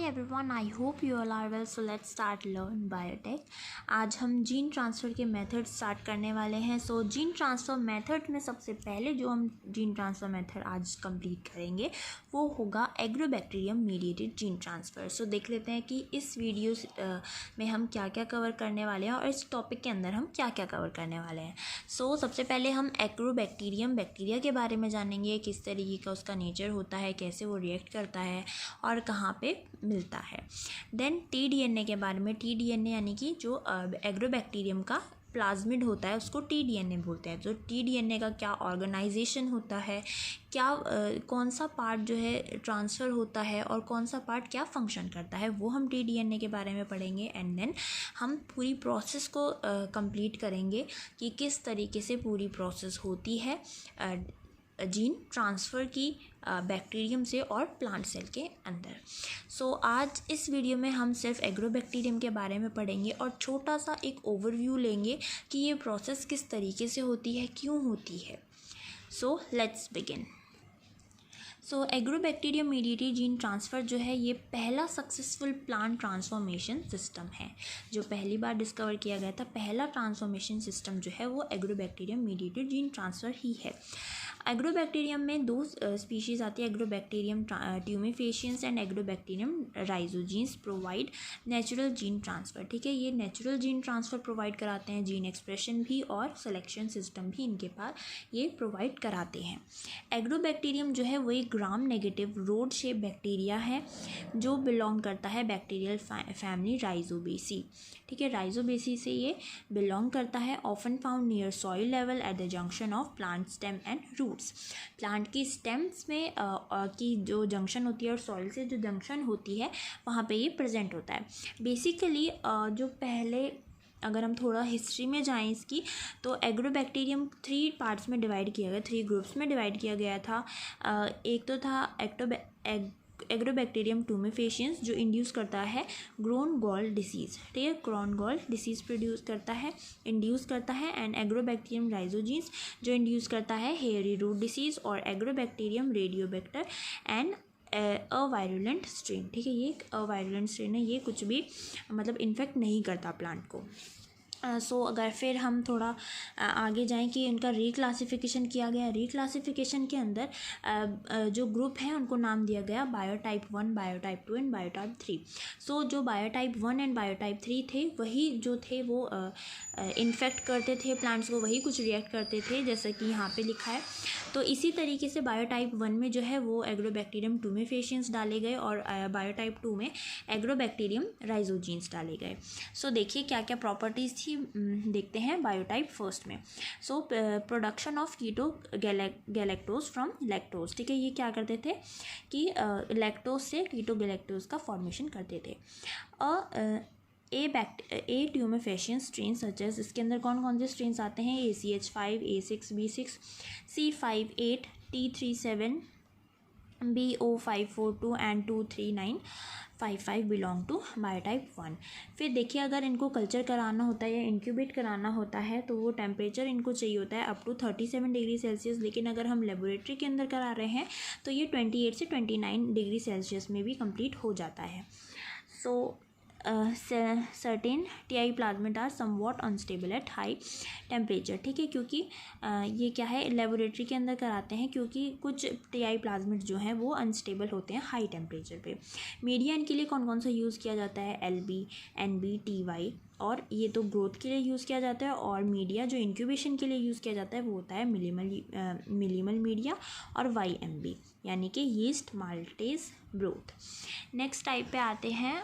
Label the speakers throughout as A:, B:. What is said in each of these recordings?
A: everyone, I hope you all are well. So let's start learn biotech. आज हम gene transfer के method start करने वाले हैं. सो जीन ट्रांसफ़र मेथड में सबसे पहले जो हम जीन ट्रांसफ़र मेथड आज कंप्लीट करेंगे वो होगा एग्रोबैक्टीरियम मीडिएटेड जीन ट्रांसफ़र. सो देख लेते हैं कि इस वीडियो में हम क्या क्या कवर करने वाले हैं और इस टॉपिक के अंदर हम क्या क्या कवर करने वाले हैं. सो सबसे पहले हम एग्रोबैक्टीरियम बैक्टीरिया के बारे में जानेंगे, किस तरीके का उसका नेचर होता है, कैसे वो रिएक्ट करता है और कहाँ पे मिलता है. देन टीडीएनए के बारे में. टीडीएनए यानी कि जो एग्रोबैक्टीरियम का प्लाज्मिड होता है उसको टीडीएनए बोलते हैं. तो टीडीएनए का क्या ऑर्गेनाइजेशन होता है, क्या कौन सा पार्ट जो है ट्रांसफ़र होता है और कौन सा पार्ट क्या फंक्शन करता है, वो हम टीडीएनए के बारे में पढ़ेंगे. एंड देन हम पूरी प्रोसेस को कंप्लीट करेंगे कि किस तरीके से पूरी प्रोसेस होती है जीन ट्रांसफ़र की बैक्टीरियम से और प्लांट सेल के अंदर. सो आज इस वीडियो में हम सिर्फ एग्रोबैक्टीरियम के बारे में पढ़ेंगे और छोटा सा एक ओवरव्यू लेंगे कि ये प्रोसेस किस तरीके से होती है, क्यों होती है. So let's begin. So agrobacterium mediated gene transfer जो है ये पहला सक्सेसफुल प्लांट ट्रांसफॉर्मेशन सिस्टम है जो पहली बार डिस्कवर किया गया था. पहला ट्रांसफॉर्मेशन सिस्टम जो है वो एग्रोबैक्टीरियम मीडिएटेड जीन ट्रांसफ़र ही है. एग्रोबैक्टीरियम में दो स्पीशीज़ आती है, Agrobacterium tumefaciens and Agrobacterium rhizogenes provide natural gene transfer. ठीक है, ये नेचुरल जीन ट्रांसफ़र प्रोवाइड कराते हैं, जीन एक्सप्रेशन भी और सिलेक्शन सिस्टम भी इनके पास ये प्रोवाइड कराते हैं. एग्रोबैक्टीरियम जो है वो एक gram negative rod shape bacteria है जो बिलोंग करता है बैक्टीरियल फैमिली राइजोबेसी. ठीक है, राइजोबेसी से ये बिलोंग करता है. Often found near soil level at the junction of plant stem and roots. Plant की स्टेम्स में की जो जंक्शन होती है और सॉइल से जो जंक्शन होती है वहाँ पे ये प्रेजेंट होता है. बेसिकली जो पहले अगर हम थोड़ा हिस्ट्री में जाएं इसकी, तो एग्रोबैक्टीरियम 3 पार्ट्स में डिवाइड किया गया, 3 ग्रुप्स में डिवाइड किया गया था. एक तो था एग्रोबैक्टीरियम ट्यूमेफेशियंस जो इंड्यूस करता है ग्रोन गॉल डिसीज़. ठीक है, ग्रोन गॉल डिसीज़ प्रोड्यूस करता है, इंड्यूस करता है. एंड एग्रोबैक्टीरियम राइजोजीन्स जो इंड्यूस करता है हेयरी रूट डिसीज़. और एग्रोबैक्टीरियम रेडियोबैक्टर एंड अवायरुलेंट स्ट्रेन. ठीक है, ये एक अवायरुलेंट स्ट्रेन है, ये कुछ भी मतलब इन्फेक्ट नहीं करता प्लांट को. सो अगर फिर हम थोड़ा आगे जाएं कि इनका रीक्लासिफिकेशन किया गया. रीक्लासिफिकेशन के अंदर जो ग्रुप हैं उनको नाम दिया गया बायोटाइप 1, बायोटाइप 2 एंड बायोटाइप 3. सो जो बायोटाइप 1 एंड बायोटाइप 3 थे वही जो थे वो इन्फेक्ट करते थे प्लांट्स को, वही कुछ रिएक्ट करते थे जैसा कि यहाँ पे लिखा है. तो इसी तरीके से बायोटाइप 1 में जो है वो एग्रोबैक्टीरियम ट्यूमेफेशियंस डाले गए और बायोटाइप 2 में एग्रोबैक्टीरियम राइजोजीन्स डाले गए. सो देखिए क्या क्या प्रॉपर्टीज़ थी, देखते हैं बायोटाइप फर्स्ट में. So production of keto galactose from lactose. ठीक है, ये क्या करते थे कि लैक्टोज से कीटो गैलेक्टोज का फॉर्मेशन करते थे. ए ट्यूमेफेशियन स्ट्रेन सचेस, इसके अंदर कौन कौन से स्ट्रेन्स आते हैं, ACH5, A6, B6, C58, T37, BO542 and 23955 belong to biotype 1. फिर देखिए अगर इनको कल्चर कराना होता है या इंक्यूबेट कराना होता है तो वो टेम्परेचर इनको चाहिए होता है अप टू 37 डिग्री सेल्सियस. लेकिन अगर हम लेबोरेटरी के अंदर करा रहे हैं तो ये 28 से 29 डिग्री सेल्सियस में भी कंप्लीट हो जाता है. So certain Ti plasmid are somewhat unstable at high temperature. ठीक है, क्योंकि ये क्या है लेबोरेटरी के अंदर कराते हैं क्योंकि कुछ टीआई प्लाज्मिड जो हैं वो अनस्टेबल होते हैं हाई टेम्परेचर पे. मीडिया इनके लिए कौन कौन सा यूज़ किया जाता है, LB, NB, TY, और ये तो ग्रोथ के लिए यूज़ किया जाता है. और मीडिया जो इंक्यूबेशन के लिए यूज़ किया जाता है वो होता है मिलीमल मीडिया और YMB यानी कि yeast maltase broth. Next type पे आते हैं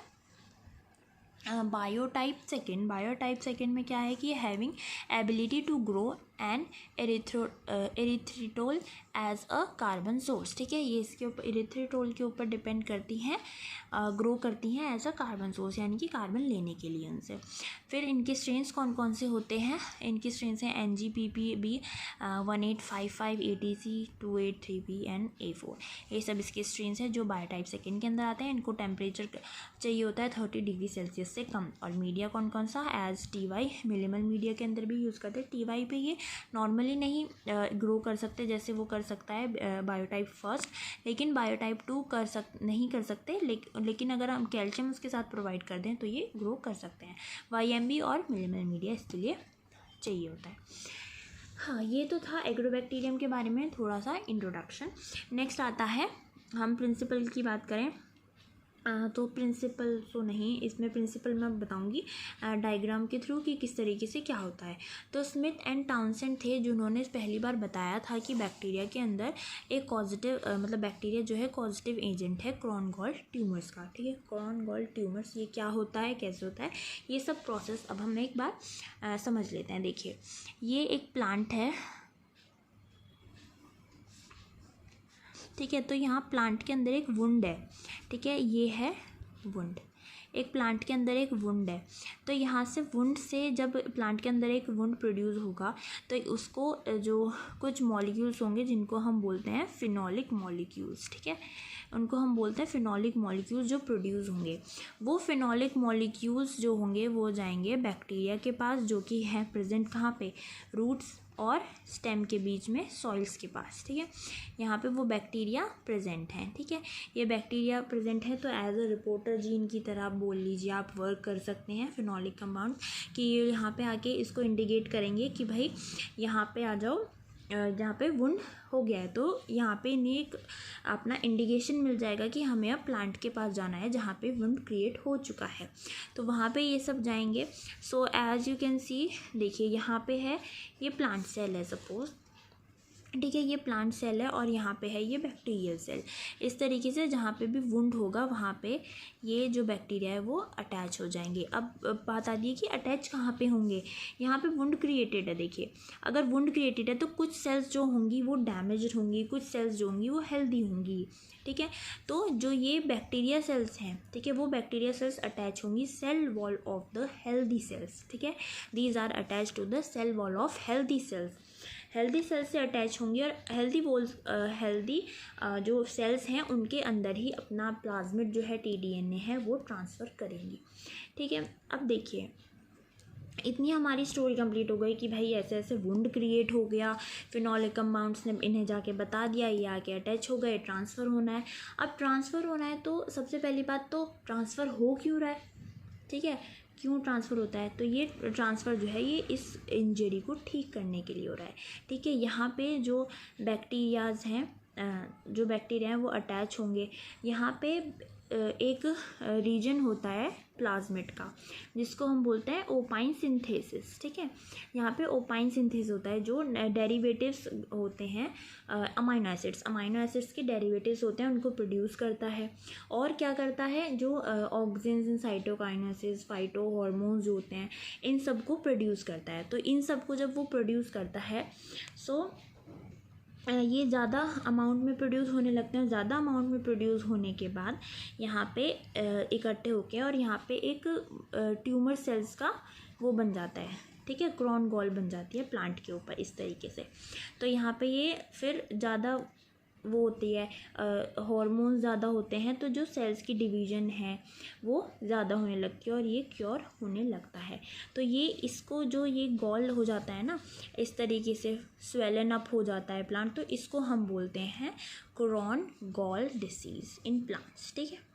A: बायोटाइप सेकेंड. बायोटाइप सेकेंड में क्या है कि having ability to grow and erythritol as a carbon source. ठीक है, ये इसके ऊपर एरिथ्रिटोल के ऊपर डिपेंड करती हैं, ग्रो करती हैं एज अ कार्बन सोर्स यानी कि कार्बन लेने के लिए उनसे. फिर इनके स्ट्रेन्स कौन कौन से होते हैं, इनके स्ट्रेन्स हैं NGPPB 1855, ATC 283B and A4. ये सब इसके स्ट्रेन्स हैं जो बायोटाइप सेकेंड के अंदर आते हैं. इनको टेम्परेचर चाहिए होता है 30 डिग्री सेल्सियस से कम. और मीडिया कौन कौन सा, एज TY मिलीमल मीडिया के अंदर भी यूज़ करते हैं. TY पे ये नॉर्मली नहीं ग्रो कर सकते जैसे वो कर सकता है बायोटाइप फर्स्ट, लेकिन बायोटाइप 2 नहीं कर सकते, लेकिन अगर हम कैल्शियम उसके साथ प्रोवाइड कर दें तो ये ग्रो कर सकते हैं। YMB और मिनिमल मीडिया इसके लिए चाहिए होता है। हाँ, ये तो था एग्रोबैक्टीरियम के बारे में थोड़ा सा इंट्रोडक्शन। नेक्स्ट आता है, हम प्रिंसिपल की बात करें तो प्रिंसिपल तो नहीं, इसमें प्रिंसिपल मैं बताऊंगी डायग्राम के थ्रू कि किस तरीके से क्या होता है। तो स्मिथ एंड टाउनसेंड थे जिन्होंने पहली बार बताया था कि बैक्टीरिया के अंदर एक पॉजिटिव मतलब बैक्टीरिया जो है पॉजिटिव एजेंट है क्रॉन गॉल ट्यूमर्स का। ठीक है, क्रॉन गॉल ट्यूमर्स ये क्या होता है, कैसे होता है, ये सब प्रोसेस अब हम एक बार समझ लेते हैं। देखिए, ये एक प्लांट है, ठीक है। तो यहाँ प्लांट के अंदर एक वुंड है, ठीक है, ये है वुंड, एक प्लांट के अंदर एक वुंड है। तो यहाँ से वुंड से जब प्लांट के अंदर एक वुंड प्रोड्यूस होगा तो उसको जो कुछ मॉलिक्यूल्स होंगे जिनको हम बोलते हैं फिनोलिक मॉलिक्यूल्स, ठीक है, उनको हम बोलते हैं फिनोलिक मॉलिक्यूल्स जो प्रोड्यूस होंगे। वो फिनोलिक मॉलिक्यूल्स जो होंगे वो जाएंगे बैक्टीरिया के पास, जो कि है प्रेजेंट कहाँ पे, रूट्स और स्टेम के बीच में सॉइल्स के पास। ठीक है, यहाँ पे वो बैक्टीरिया प्रेजेंट हैं। ठीक है, ये बैक्टीरिया प्रेजेंट है तो एज अ रिपोर्टर जीन की तरह आप बोल लीजिए, आप वर्क कर सकते हैं फिनोलिक कंपाउंड कि यहाँ पे आके इसको इंडिकेट करेंगे कि भाई यहाँ पे आ जाओ, जहाँ पे वुंड हो गया है। तो यहाँ पे इन्हें एक अपना इंडिकेशन मिल जाएगा कि हमें अब प्लांट के पास जाना है जहाँ पे वुंड क्रिएट हो चुका है, तो वहाँ पे ये सब जाएंगे। So as you can see, देखिए यहाँ पे है ये प्लांट सेल है सपोज, ठीक है, ये प्लांट सेल है और यहाँ पे है ये बैक्टीरियल सेल। इस तरीके से जहाँ पे भी वुंड होगा वहाँ पे ये जो बैक्टीरिया है वो अटैच हो जाएंगे। अब बात आती है कि अटैच कहाँ पे होंगे, यहाँ पे वुंड क्रिएटेड है। देखिए, अगर वुंड क्रिएटेड है तो कुछ सेल्स जो होंगी वो डैमेज होंगी, कुछ सेल्स जो होंगी वो हेल्दी होंगी। ठीक है, तो जो ये बैक्टीरिया सेल्स हैं, ठीक है, वो बैक्टीरिया सेल्स अटैच होंगी cell wall of the healthy cells. ठीक है, these are attach to the cell wall of healthy cells. Healthy cells से अटैच होंगी और हेल्दी जो सेल्स हैं उनके अंदर ही अपना प्लाज्मिड जो है tDNA है वो ट्रांसफ़र करेंगी। ठीक है, अब देखिए इतनी हमारी स्टोरी कंप्लीट हो गई कि भाई ऐसे ऐसे वुंड क्रिएट हो गया, फिनोलिक कंपाउंड्स ने इन्हें जाके बता दिया, ये आके अटैच हो गए, ट्रांसफ़र होना है। अब ट्रांसफ़र होना है तो सबसे पहली बात तो ट्रांसफ़र हो क्यों रहा है, ठीक है, क्यों ट्रांसफ़र होता है, तो ये ट्रांसफ़र जो है ये इस इंजरी को ठीक करने के लिए हो रहा है। ठीक है, यहाँ पे जो बैक्टीरियाज़ हैं, जो बैक्टीरिया हैं वो अटैच होंगे। यहाँ पे एक रीजन होता है प्लाज्मिड का जिसको हम बोलते हैं ओपाइन सिंथेसिस। ठीक है, यहाँ पे ओपाइन सिंथेसिस होता है, जो डेरिवेटिव्स होते हैं अमाइनो एसिड्स के डेरिवेटिव्स होते हैं उनको प्रोड्यूस करता है। और क्या करता है, जो ऑक्सिन्स, साइटोकाइनेसिस, फाइटो हार्मोन्स जो होते हैं इन सब को प्रोड्यूस करता है। तो इन सब को जब वो प्रोड्यूस करता है सो ये ज़्यादा अमाउंट में प्रोड्यूस होने लगते हैं। ज़्यादा अमाउंट में प्रोड्यूस होने के बाद यहाँ पे इकट्ठे होके और यहाँ पे एक ट्यूमर सेल्स का वो बन जाता है। ठीक है, क्रॉन गॉल बन जाती है प्लांट के ऊपर इस तरीके से। तो यहाँ पे ये फिर ज़्यादा वो होती है, हार्मोन्स ज़्यादा होते हैं तो जो सेल्स की डिवीज़न है वो ज़्यादा होने लगती है और ये क्योर होने लगता है। तो ये इसको जो ये गॉल हो जाता है ना, इस तरीके से स्वेलन अप हो जाता है प्लांट, तो इसको हम बोलते हैं crown gall disease in plants. ठीक है,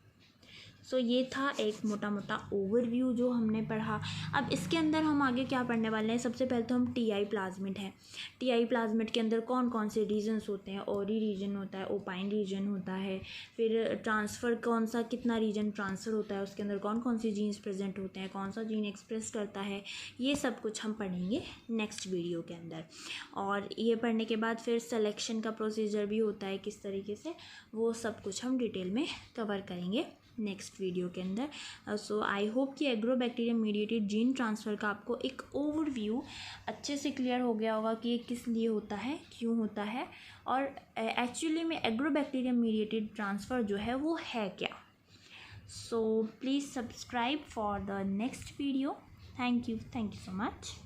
A: सो ये था एक मोटा मोटा ओवरव्यू जो हमने पढ़ा। अब इसके अंदर हम आगे क्या पढ़ने वाले हैं, सबसे पहले तो हम टीआई प्लाज्मिड है। टीआई प्लाज्मिड के अंदर कौन कौन से रीजन्स होते हैं, ओरी रीजन होता है, ओपाइन रीजन होता है, फिर ट्रांसफ़र कौन सा कितना रीजन ट्रांसफ़र होता है, उसके अंदर कौन कौन सी जीन्स प्रेजेंट होते हैं, कौन सा जीन एक्सप्रेस करता है, ये सब कुछ हम पढ़ेंगे नेक्स्ट वीडियो के अंदर। और ये पढ़ने के बाद फिर सिलेक्शन का प्रोसीजर भी होता है किस तरीके से, वो सब कुछ हम डिटेल में कवर करेंगे नेक्स्ट वीडियो के अंदर। सो आई होप कि एग्रोबैक्टीरियम मीडिएटेड जीन ट्रांसफ़र का आपको एक ओवरव्यू अच्छे से क्लियर हो गया होगा कि ये किस लिए होता है, क्यों होता है, और एक्चुअली में एग्रोबैक्टीरियम मीडिएटेड ट्रांसफ़र जो है वो है क्या। So please subscribe for the next video. Thank you so much.